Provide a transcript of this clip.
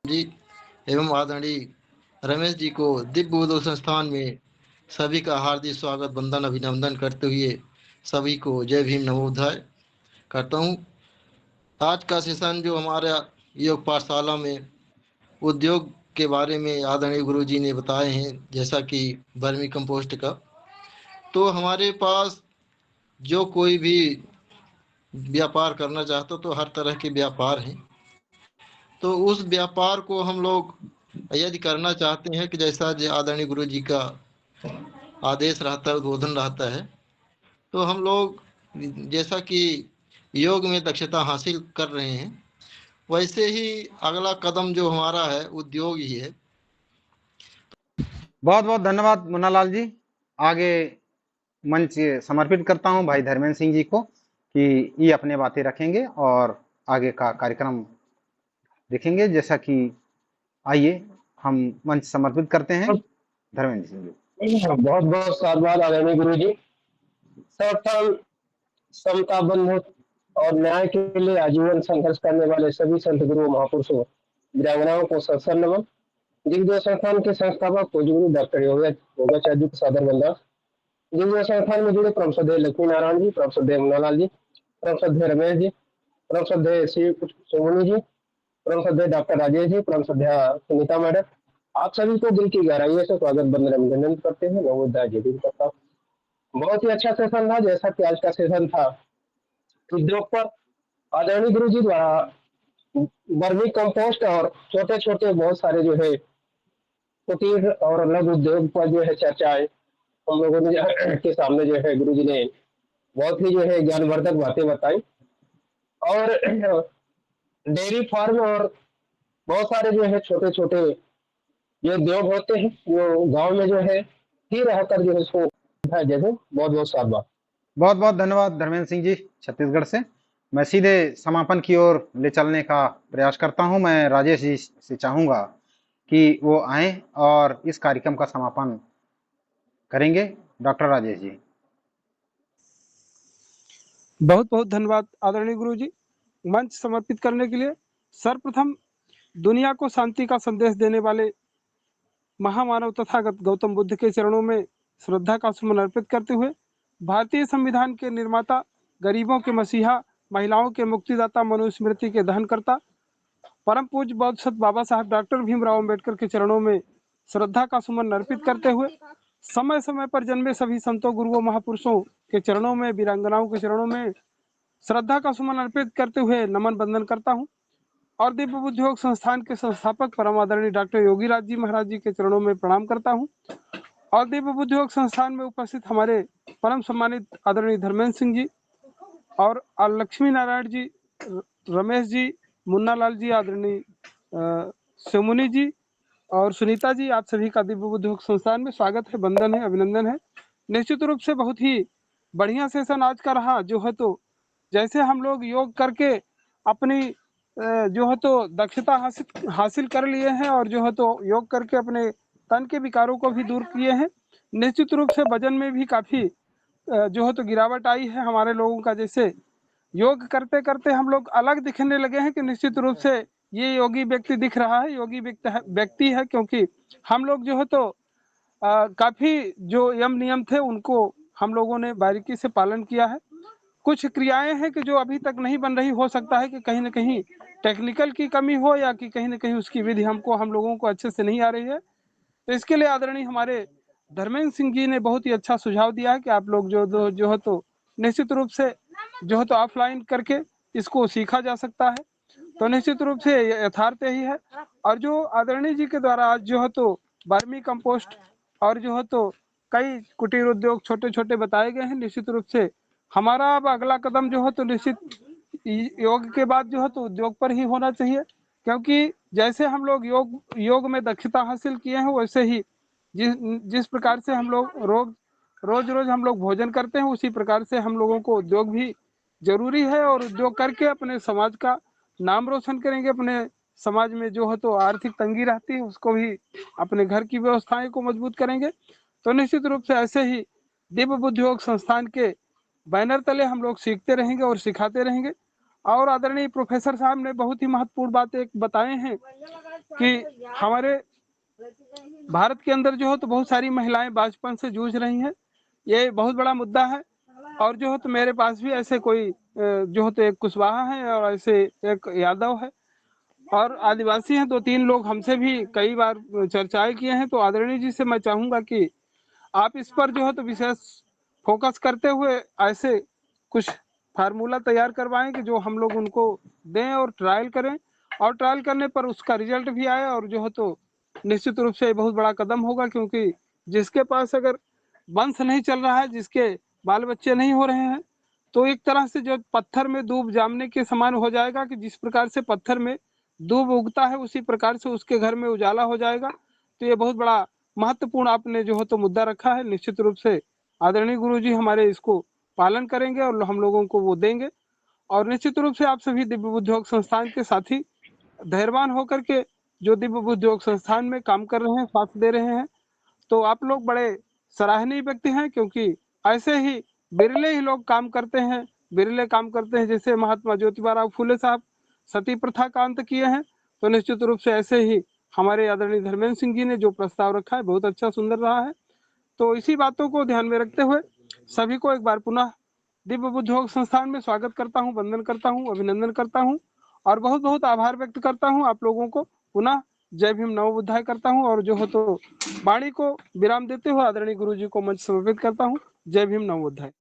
जी एवं आदरणीय रमेश जी को दिव्य उद्योग संस्थान में सभी का हार्दिक स्वागत वंदन अभिनंदन करते हुए सभी को जय भीम नवोदय करता हूँ। आज का सेशन जो हमारा योग पाठशाला में उद्योग के बारे में आदरणीय गुरु जी ने बताए हैं, जैसा कि वर्मी कंपोस्ट का, तो हमारे पास जो कोई भी व्यापार करना चाहता तो हर तरह के व्यापार हैं। तो उस व्यापार को हम लोग यदि करना चाहते हैं कि जैसा आदरणीय गुरु जी का आदेश रहता है, उद्बोधन रहता है, तो हम लोग जैसा कि योग में दक्षता हासिल कर रहे हैं, वैसे ही अगला कदम जो हमारा है उद्योग ही है। बहुत बहुत धन्यवाद मुन्नालाल जी। आगे मंच समर्पित करता हूं भाई धर्मेंद्र सिंह जी को कि ये अपने बातें रखेंगे और आगे का कार्यक्रम देखेंगे। जैसा कि आइए हम मंच समर्पित करते हैं धर्मेंद्र सिंह जी। बहुत बहुत साधुवाद आदरणीय गुरु जी। सर्वप्रथम समता बंधु और न्याय के लिए आजीवन संघर्ष करने वाले सभी संत गुरु महापुरुषों वीरांगनाओं को सत्सर नमन। दिग्विजय संस्थान के संस्थापक पूज्य गुरु डॉक्टर योगाचार्य जी को सादर वंदन। दिग्विजय संस्थान में जुड़े परम श्रद्धेय लक्ष्मी नारायण जी, परम श्रद्धेय मुन्नालाल जी, परम श्रद्धेय रमेश जी, परम श्रद्धेय श्री सोमनी जी, परम श्रद्धेय डॉक्टर राजेश जी, परम श्रद्धेय सुनीता मैडम, आप सभी को दिल की गहराइयों से स्वागत वंदन अभिनंदन करते हैं। नवोदय जय भीम करता हूं। बहुत ही अच्छा सेशन था। जैसा कि आज का सेशन था उद्योग पर, आदरणीय गुरु जी द्वारा वर्मी कंपोस्ट और छोटे छोटे बहुत सारे जो है कुटीर और लघु उद्योग पर जो है चर्चाएं हम लोगों ने के सामने जो है गुरु जी ने बहुत ही जो है ज्ञानवर्धक बातें बताई। और डेयरी फार्म और बहुत सारे जो है छोटे छोटे जो उद्योग होते हैं जो गांव में जो है ही रहकर जो है उसको है। जैसे बहुत बहुत साधुवाद। बहुत बहुत धन्यवाद धर्मेंद्र सिंह जी छत्तीसगढ़ से। मैं सीधे समापन की ओर ले चलने का प्रयास करता हूं। मैं राजेश जी से चाहूंगा कि वो आए और इस कार्यक्रम का समापन करेंगे। डॉक्टर राजेश जी। बहुत बहुत धन्यवाद आदरणीय गुरु जी मंच समर्पित करने के लिए। सर्वप्रथम दुनिया को शांति का संदेश देने वाले महामानव तथागत गौतम बुद्ध के चरणों में श्रद्धा का सुमन अर्पित करते हुए भारतीय संविधान के निर्माता, गरीबों के मसीहा, महिलाओं के मुक्तिदाता, मनुस्मृति के दहनकर्ता, परम पूज्य बौद्ध सत बाबा साहब डॉक्टर भीमराव अम्बेडकर के चरणों में श्रद्धा का सुमन अर्पित करते हुए समय समय पर जन्मे सभी संतों, गुरुओं, महापुरुषों के चरणों में, वीरांगनाओं के चरणों में श्रद्धा का सुमन अर्पित करते हुए नमन बंदन करता हूँ। और दिव्य उद्योग संस्थान के संस्थापक परम आदरणीय डॉक्टर योगीराज जी महाराज जी के चरणों में प्रणाम करता हूँ। और दिव्य उद्योग संस्थान में उपस्थित हमारे परम सम्मानित आदरणीय धर्मेंद्र सिंह जी और लक्ष्मी नारायण जी, रमेश जी, मुन्नालाल जी, आदरणीय सोमुनी जी और सुनीता जी, आप सभी का दिव्य उद्योग संस्थान में स्वागत है, वंदन है, अभिनंदन है। निश्चित रूप से बहुत ही बढ़िया सेशन आज का रहा। जो है तो जैसे हम लोग योग करके अपनी जो है तो दक्षता हासिल कर लिए हैं और जो है तो योग करके अपने तन के विकारों को भी दूर किए हैं। निश्चित रूप से वजन में भी काफी जो है तो गिरावट आई है हमारे लोगों का। जैसे योग करते करते हम लोग अलग दिखने लगे हैं कि निश्चित रूप से ये योगी व्यक्ति दिख रहा है, योगी व्यक्ति है, क्योंकि हम लोग जो है तो काफी जो यम नियम थे उनको हम लोगों ने बारीकी से पालन किया है। कुछ क्रियाएं हैं कि जो अभी तक नहीं बन रही, हो सकता है कि कहीं ना कहीं टेक्निकल की कमी हो या कि कहीं ना कहीं उसकी विधि हम लोगों को अच्छे से नहीं आ रही है। तो इसके लिए आदरणीय हमारे धर्मेंद्र सिंह जी ने बहुत ही अच्छा सुझाव दिया है कि आप लोग जो है तो निश्चित रूप से जो है तो ऑफलाइन करके इसको सीखा जा सकता है। तो निश्चित रूप से यथार्थ ही है। और जो आदरणीय जी के द्वारा आज जो है तो वर्मी कंपोस्ट और जो है तो कई कुटीर उद्योग छोटे छोटे बताए गए हैं, निश्चित रूप से हमारा अब अगला कदम जो है तो निश्चित योग के बाद जो है तो उद्योग पर ही होना चाहिए। क्योंकि जैसे हम लोग योग में दक्षता हासिल किए हैं, वैसे ही जिस प्रकार से हम लोग रोज रोज हम लोग भोजन करते हैं, उसी प्रकार से हम लोगों को उद्योग भी जरूरी है। और उद्योग करके अपने समाज का नाम रोशन करेंगे। अपने समाज में जो है तो आर्थिक तंगी रहती है उसको भी, अपने घर की व्यवस्थाएं को मजबूत करेंगे। तो निश्चित रूप से ऐसे ही दिव्य उद्योग संस्थान के बैनर तले हम लोग सीखते रहेंगे और सिखाते रहेंगे। और आदरणीय प्रोफेसर साहब ने बहुत ही महत्वपूर्ण बातें बताए हैं कि हमारे भारत के अंदर जो है तो बहुत सारी महिलाएं बांझपन से जूझ रही हैं, ये बहुत बड़ा मुद्दा है। और जो है तो मेरे पास भी ऐसे कोई जो है तो एक कुशवाहा है और ऐसे एक यादव है और आदिवासी हैं, 2-3 लोग हमसे भी कई बार चर्चाएं किए हैं। तो आदरणीय जी से मैं चाहूंगा कि आप इस पर जो है तो विशेष फोकस करते हुए ऐसे कुछ फार्मूला तैयार करवाएं कि जो हम लोग उनको दें और ट्रायल करें, और ट्रायल करने पर उसका रिजल्ट भी आए। और जो है तो निश्चित रूप से बहुत बड़ा कदम होगा, क्योंकि जिसके पास अगर वंश नहीं चल रहा है, जिसके बाल बच्चे नहीं हो रहे हैं, तो एक तरह से जो पत्थर में दूब जामने के समान हो जाएगा कि जिस प्रकार से पत्थर में दूब उगता है उसी प्रकार से उसके घर में उजाला हो जाएगा। तो ये बहुत बड़ा महत्वपूर्ण आपने जो है तो मुद्दा रखा है। निश्चित रूप से आदरणीय गुरुजी हमारे इसको पालन करेंगे और हम लोगों को वो देंगे। और निश्चित रूप से आप सभी दिव्य बुद्धि योग संस्थान के साथी धैर्यवान होकर के जो दिव्य बुद्धि योग संस्थान में काम कर रहे हैं, साथ दे रहे हैं, तो आप लोग बड़े सराहनीय व्यक्ति हैं, क्योंकि ऐसे ही बिरले ही लोग काम करते हैं, बिरले काम करते हैं। जैसे महात्मा ज्योतिबा राव फुले साहब सती प्रथा का अंत किए हैं, तो निश्चित रूप से ऐसे ही हमारे आदरणीय धर्मेंद्र सिंह जी ने जो प्रस्ताव रखा है बहुत अच्छा सुंदर रहा है। तो इसी बातों को ध्यान में रखते हुए सभी को एक बार पुनः दिव्य बुद्धि योग संस्थान में स्वागत करता हूँ, वंदन करता हूँ, अभिनंदन करता हूँ और बहुत बहुत आभार व्यक्त करता हूँ आप लोगों को। पुनः जय भीम नमो बुद्धाय करता हूँ और जो हो तो वाणी को विराम देते हुए आदरणीय गुरु जी को मंच समर्पित करता हूँ। जय भीम नमो बुद्धाय।